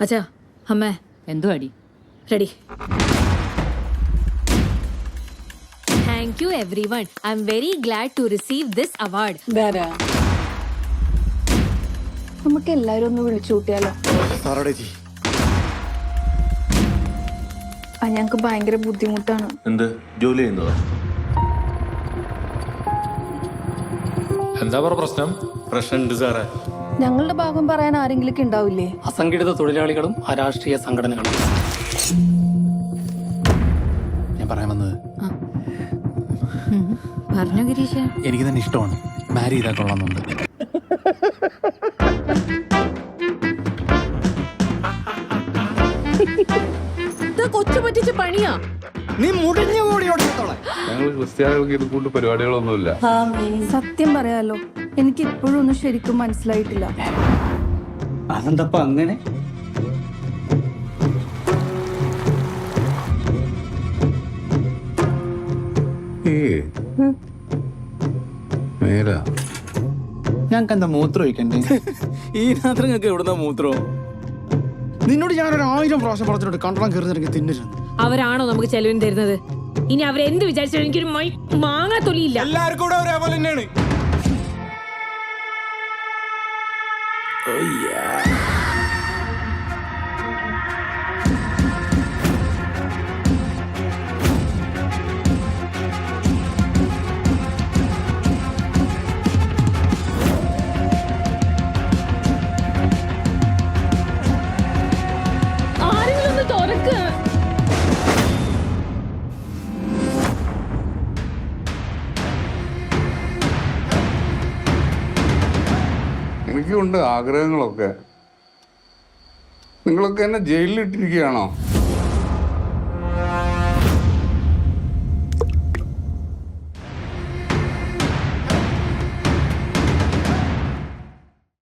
അച്ഛാ അമ്മേ എന്തോ അടി ready. Thank you everyone. I'm very glad to receive this award. നമുക്ക് എല്ലാരും ഒന്ന് വിളിച്ചു കൂട്ടിയാലോ? ഞങ്ങക്ക് ഭയങ്കര ബുദ്ധിമുട്ടാണ്. എന്ത് ജോലി ചെയ്യുന്നതോ? എന്താ പ്രശ്നം? പ്രശ്നമുണ്ട് സാറേ. ഞങ്ങളുടെ ഭാഗം പറയാൻ ആരെങ്കിലും ഉണ്ടാവില്ലേ? അസംഘടിത തൊഴിലാളികളും അരാഷ്ട്രീയ സംഘടനകളും. ഞാൻ പറയാൻ വന്നത് പറഞ്ഞോ ഗിരീഷ. എനിക്ക് തന്നെ ഇഷ്ടമാണ്. മാരി ചെയ്താൽ കൊള്ളാമെന്നുണ്ട്. കൊച്ചു പറ്റിച്ച പണിയാ. നീ മുടിഞ്ഞ കൂടിയോടെ ഞങ്ങൾ ക്രിസ്ത്യാനികൾക്ക് ഇത് കൊണ്ട് പരിപാടികളൊന്നുമില്ല. സത്യം പറയാലോ, എനിക്ക് ഇപ്പോഴും ഒന്നും ശരിക്കും മനസ്സിലായിട്ടില്ല. അതെന്തപ്പ അങ്ങനെ? ഞങ്ങൾക്ക് എന്താ മൂത്രം ഒഴിക്കണ്ടേ? ഈ രാത്രിങ്ങൾക്ക് എവിടുന്ന മൂത്രം? നിന്നോട് ഞാനൊരു 1000 പ്രാവശ്യം പറഞ്ഞിട്ടുണ്ട് കണ്ടോളം കയറുന്നിറങ്ങി തിന്നരുത്. അവരാണോ നമുക്ക് ചെലവിന് തരുന്നത്? ഇനി അവരെന്ത് വിചാരിച്ചാലും എനിക്കൊരു മാങ്ങാ തൊലിയില്ല. എല്ലാവർക്കും കൂടെ ഒരേപോലെ തന്നെയാണ്. ആരെങ്കിലും ഒന്ന് തുറക്ക്. എനിക്കുണ്ട് ആഗ്രഹങ്ങളൊക്കെ. നിങ്ങളൊക്കെ എന്നെ ജയിലിലിട്ടിരിക്കുകയാണോ?